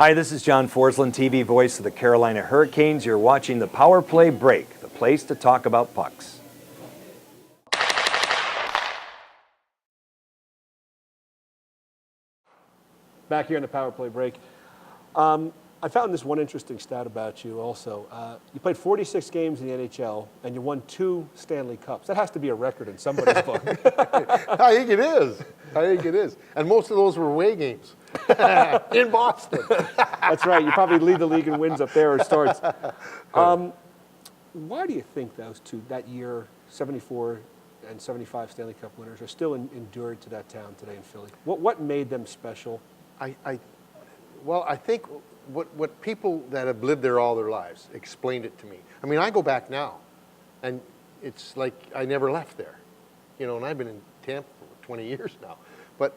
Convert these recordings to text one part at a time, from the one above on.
Hi, this is John Forsland, TV voice of the Carolina Hurricanes. You're watching the Power Play Break, the place to talk about pucks. Back here in the Power Play Break. I found this one interesting stat about you also. You played 46 games in the NHL, and you won 2 Stanley Cups. That has to be a record in somebody's book. I think it is. And most of those were away games in Boston. That's right. You probably lead the league in wins up there or starts. Why do you think those two, that year, 74 and 75 Stanley Cup winners, are still endured to that town today in Philly? What made them special? Well, I think what people that have lived there all their lives explained it to me. I mean, I go back now, and it's like I never left there, and I've been in Tampa for 20 years now. But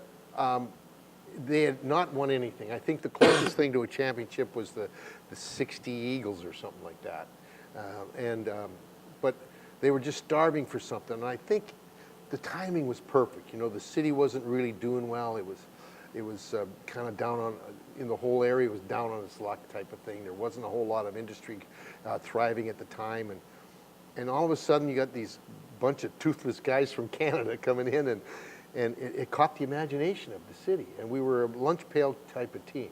they had not won anything. I think the closest thing to a championship was the 60 Eagles or something like that. But they were just starving for something, and I think the timing was perfect. The city wasn't really doing well. It was kind of down on, in the whole area, it was down on its luck type of thing. There wasn't a whole lot of industry thriving at the time. And all of a sudden you got these bunch of toothless guys from Canada coming in, and it caught the imagination of the city. And we were a lunch pail type of team.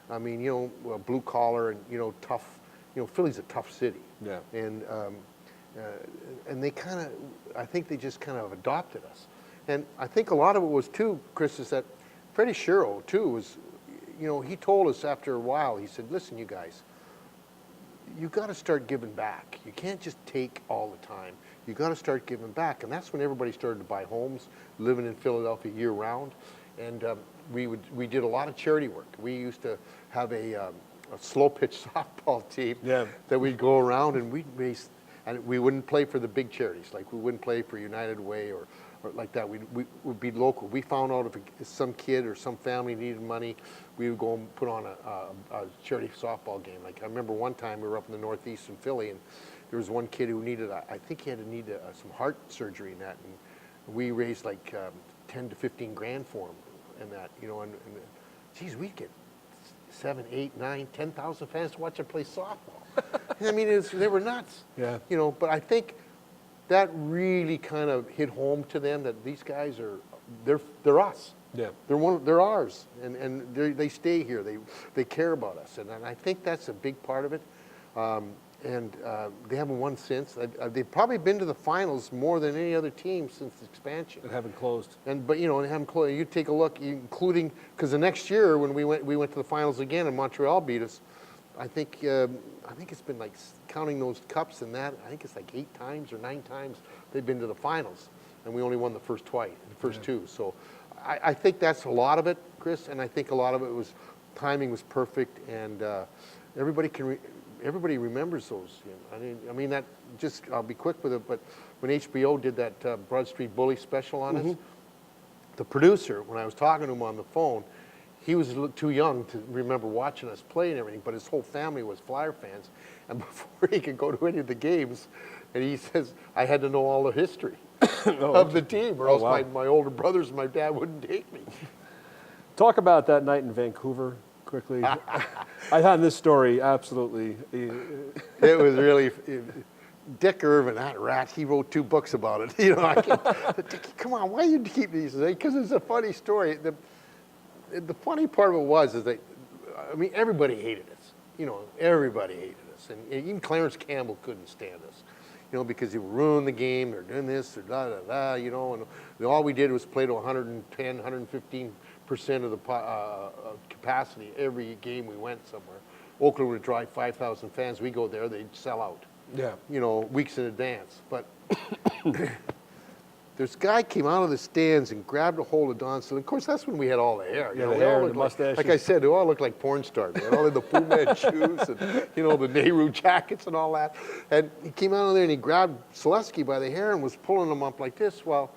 I mean, blue collar and, tough, Philly's a tough city. Yeah. And they kind of, I think they just kind of adopted us. And I think a lot of it was too, Chris, is that Freddie Shero, too, was, he told us after a while, he said, listen, you guys, you got to start giving back. You can't just take all the time. You got to start giving back. And that's when everybody started to buy homes, living in Philadelphia year round. And we did a lot of charity work. We used to have a slow pitch softball team that we'd go around, and we'd raise, and we wouldn't play for the big charities. Like we wouldn't play for United Way or like that. We would be local. We found out if some kid or some family needed money, we would go and put on a charity softball game. Like I remember one time we were up in the Northeast in Philly, and there was one kid who needed, I think he had to need some heart surgery and that, and we raised like 10 to 15 grand for him and that, and geez, we'd get 7, 8, 9, 10,000 fans to watch him play softball. I mean, they were nuts. Yeah. But I think that really kind of hit home to them that these guys they're us. Yeah. They're ours, and they stay here. They care about us, and I think that's a big part of it. They haven't won since. They've probably been to the finals more than any other team since the expansion. And haven't closed. But they haven't closed. You take a look, including because the next year when we went to the finals again, and Montreal beat us. I think it's been like counting those cups and that. I think it's like 8 times or 9 times they've been to the finals, and we only won the first 2. So I think that's a lot of it, Chris, and I think a lot of it was timing was perfect, and everybody remembers those. I mean that. Just I'll be quick with it, but when HBO did that Broad Street Bully special on us, the producer, when I was talking to him on the phone, he was a little too young to remember watching us play and everything, but his whole family was Flyer fans. And before he could go to any of the games, and he says, I had to know all the history of the team, or else my older brothers and my dad wouldn't take me. Talk about that night in Vancouver quickly. I found this story absolutely. It was really, Dick Irvin, that rat, he wrote 2 books about it. Dick, come on, why you keep these? Because it's a funny story. The funny part of it was that, everybody hated us. Everybody hated us. And even Clarence Campbell couldn't stand us, because he would ruin the game. They're doing this, or da-da-da, and all we did was play to 110, 115% of the capacity every game we went somewhere. Oakland would drive 5,000 fans. We go there, they'd sell out. Yeah. Weeks in advance. But this guy came out of the stands and grabbed a hold of Donson. Of course, that's when we had all the hair. Yeah, the hair, the mustaches. Like I said, they all looked like porn stars. They had all the Fu Man shoes and, the Nehru jackets and all that. And he came out of there and he grabbed Selesky by the hair and was pulling him up like this. Well,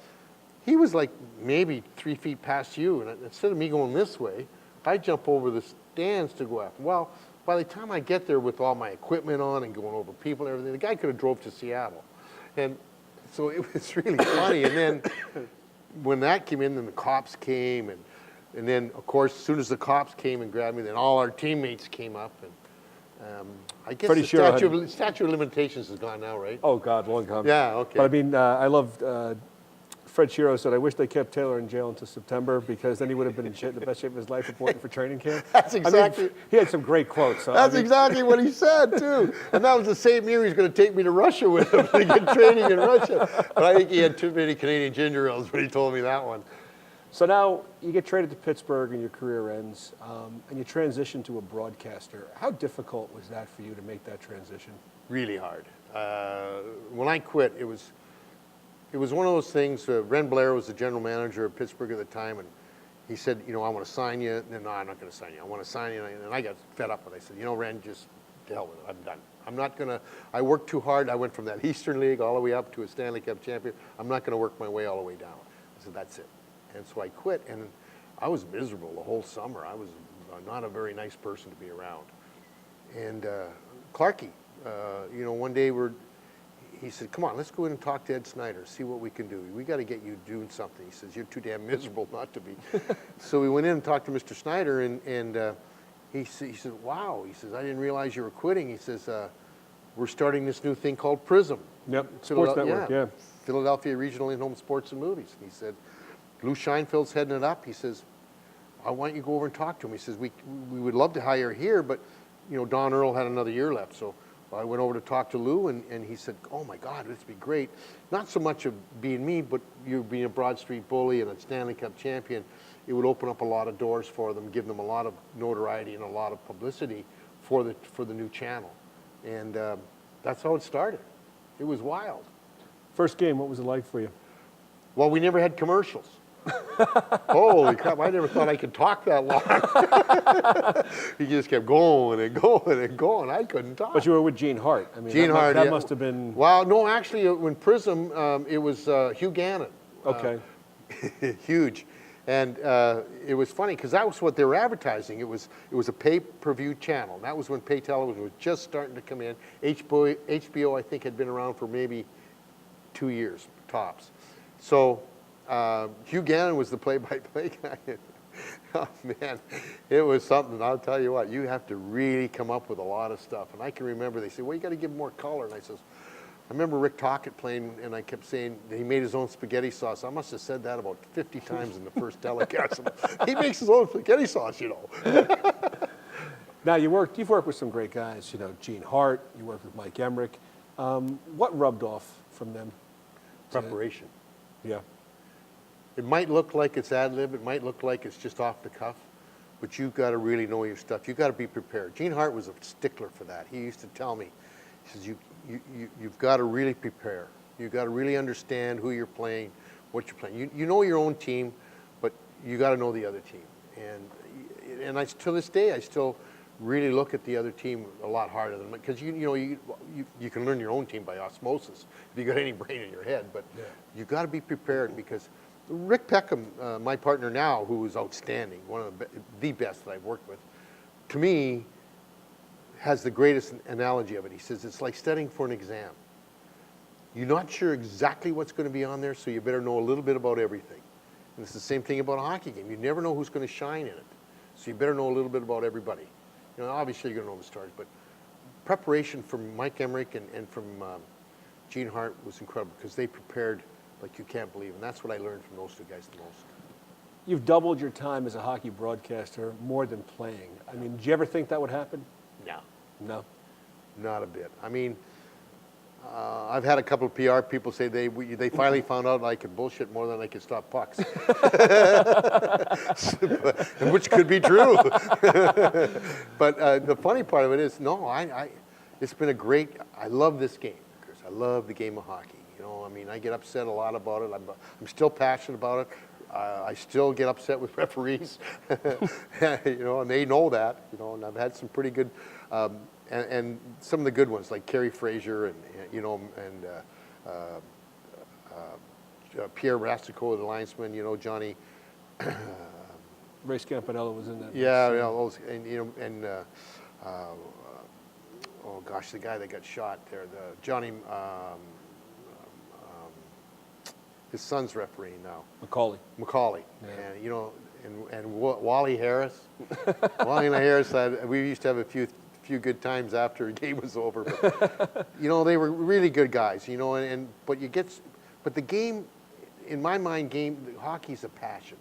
he was like maybe 3 feet past you. And instead of me going this way, I jump over the stands to go after. Well, by the time I get there with all my equipment on and going over people and everything, the guy could have drove to Seattle. And so it was really funny. And then when that came in, then the cops came, and And then, of course, as soon as the cops came and grabbed me, then all our teammates came up. And I guess Freddie the Shero statute of limitations is gone now, right? Oh, God, long time. Yeah, okay. But I mean, I loved, Fred Shero said, I wish they kept Taylor in jail until September because then he would have been in the best shape of his life reporting for training camp. That's exactly. I mean, he had some great quotes. So, That's exactly what he said, too. And that was the same year he was going to take me to Russia with him to get training in Russia. But I think he had too many Canadian ginger ales when he told me that one. So now you get traded to Pittsburgh and your career ends, and you transition to a broadcaster. How difficult was that for you to make that transition? Really hard. When I quit, it was one of those things. Ren Blair was the general manager of Pittsburgh at the time, and he said, I want to sign you. No, I'm not going to sign you. I want to sign you. And I got fed up with it. I said, Ren, just to hell with it. I'm done. I'm not going to. I worked too hard. I went from that Eastern League all the way up to a Stanley Cup champion. I'm not going to work my way all the way down. I said, that's it. And so I quit, and I was miserable the whole summer. I was not a very nice person to be around. And Clarkie, one day he said, come on, let's go in and talk to Ed Snyder, see what we can do. We got to get you doing something. He says, you're too damn miserable not to be. So we went in and talked to Mr. Snyder, and he said, wow. He says, I didn't realize you were quitting. He says, we're starting this new thing called Prism. Yep, Sports Network, yeah. Philadelphia Regional In-Home Sports and Movies. And he said, Lou Scheinfeld's heading it up. He says, I want you to go over and talk to him. He says, we would love to hire here, but, Don Earl had another year left. So I went over to talk to Lou, and he said, oh, my God, this would be great. Not so much of being me, but you being a Broad Street bully and a Stanley Cup champion. It would open up a lot of doors for them, give them a lot of notoriety and a lot of publicity for the new channel. And that's how it started. It was wild. First game, what was it like for you? Well, we never had commercials. Holy crap, I never thought I could talk that long. He just kept going and going and going. I couldn't talk. But you were with Gene Hart. I mean, Gene Hart, that must have been... Well, no, actually, when Prism, it was Hugh Gannon. Okay. Huge. And it was funny because that was what they were advertising. It was a pay-per-view channel. That was when pay television was just starting to come in. HBO, I think, had been around for maybe 2 years, tops. So Hugh Gannon was the play-by-play guy. Oh, man, it was something. I'll tell you what, you have to really come up with a lot of stuff. And I can remember they said, well, you got to give more color. And I says, I remember Rick Tocchet playing, and I kept saying he made his own spaghetti sauce. I must have said that about 50 times in the first telecast. He makes his own spaghetti sauce, Now, you've worked with some great guys, Gene Hart, you worked with Mike Emmerich. What rubbed off from them? Preparation. Yeah. It might look like it's ad lib, it might look like it's just off the cuff, but you've got to really know your stuff. You've got to be prepared. Gene Hart was a stickler for that. He used to tell me, he says, you've got to really prepare. You've got to really understand who you're playing, what you're playing. You know your own team, but you got to know the other team. And to this day, I still really look at the other team a lot harder than, because you can learn your own team by osmosis if you got any brain in your head, but you got to be prepared, because Rick Peckham, my partner now, who is outstanding, one of the best that I've worked with, to me, has the greatest analogy of it. He says, it's like studying for an exam. You're not sure exactly what's going to be on there, so you better know a little bit about everything. And it's the same thing about a hockey game. You never know who's going to shine in it, so you better know a little bit about everybody. Obviously you're going to know the stars, but preparation from Mike Emmerich and from Gene Hart was incredible, because they prepared like you can't believe, and that's what I learned from those two guys the most. You've doubled your time as a hockey broadcaster more than playing. I mean, did you ever think that would happen? No. No? Not a bit. I mean, I've had a couple of PR people say they finally found out I could bullshit more than I could stop pucks. Which could be true. But the funny part of it is, no, it's been I love this game, Chris. I love the game of hockey. I mean, I get upset a lot about it. I'm still passionate about it. I still get upset with referees, and they know that, and I've had some pretty good, and some of the good ones, like Kerry Fraser and Pierre Rastico, the linesman, Johnny. Ray Scampanella was in that. Yeah, those, and oh gosh, the guy that got shot there, Johnny. His son's refereeing now. Macaulay. Yeah. and Wally Harris. Wally and Harris, we used to have a few good times after a game was over. But, you know, they were really good guys. You know, but the game, in my mind, hockey's a passion.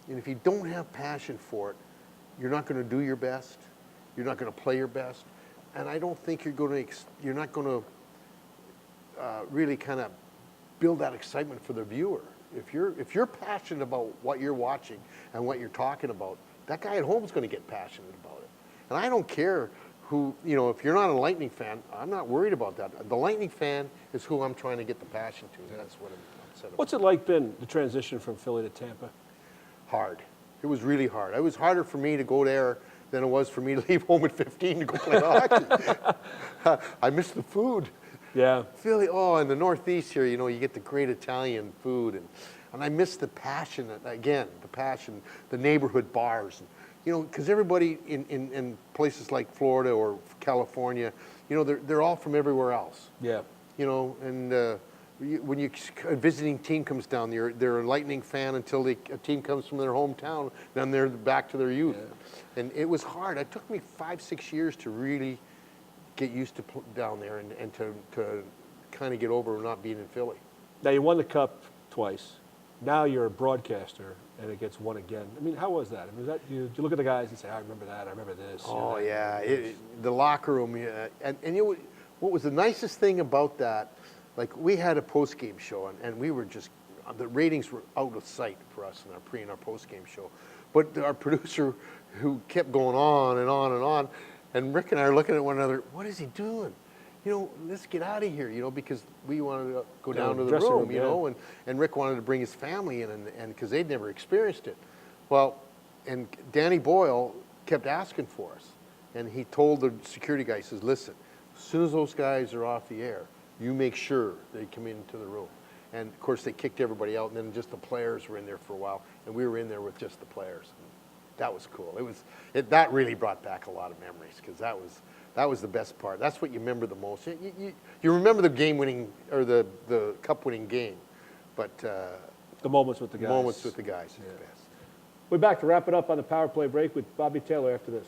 And if you don't have passion for it, you're not going to do your best. You're not going to play your best. And I don't think you're not going to really kind of build that excitement for the viewer. If you're passionate about what you're watching and what you're talking about, that guy at home is going to get passionate about it. And I don't care who, you know, if you're not a Lightning fan, I'm not worried about that. The Lightning fan is who I'm trying to get the passion to. That's what I'm upset about. What's it like been, the transition from Philly to Tampa? Hard. It was really hard. It was harder for me to go there than it was for me to leave home at 15 to go play hockey. I missed the food. Yeah. Philly, in the Northeast here, you know, you get the great Italian food, and I miss the passion, the neighborhood bars. And, you know, because everybody in places like Florida or California, you know, they're all from everywhere else. Yeah. You know, and when a visiting team comes down, they're a Lightning fan until a team comes from their hometown, then they're back to their youth. Yeah. And it was hard. It took me 5-6 years to really get used to down there and to kind of get over not being in Philly. Now, you won the Cup twice. Now you're a broadcaster, and it gets won again. I mean, how was that? I mean, you look at the guys and say, I remember that, I remember this. Oh, yeah. The locker room. Yeah. And you know, what was the nicest thing about that, like we had a post-game show, and we were just, the ratings were out of sight for us in our pre and our post-game show. But our producer, who kept going on and on and on, and Rick and I are looking at one another, what is he doing? You know, let's get out of here, you know, because we wanted to go down to the room, you know, and Rick wanted to bring his family in, and because they'd never experienced it. Well, and Danny Boyle kept asking for us, and he told the security guy, he says, listen, as soon as those guys are off the air, you make sure they come into the room. And, of course, they kicked everybody out, and then just the players were in there for a while, and we were in there with just the players. That was cool. That really brought back a lot of memories, because that was the best part. That's what you remember the most. You remember the game-winning or the cup-winning game, but the moments with the guys. Moments with the guys is the best. We're back to wrap it up on the Power Play break with Bobby Taylor after this.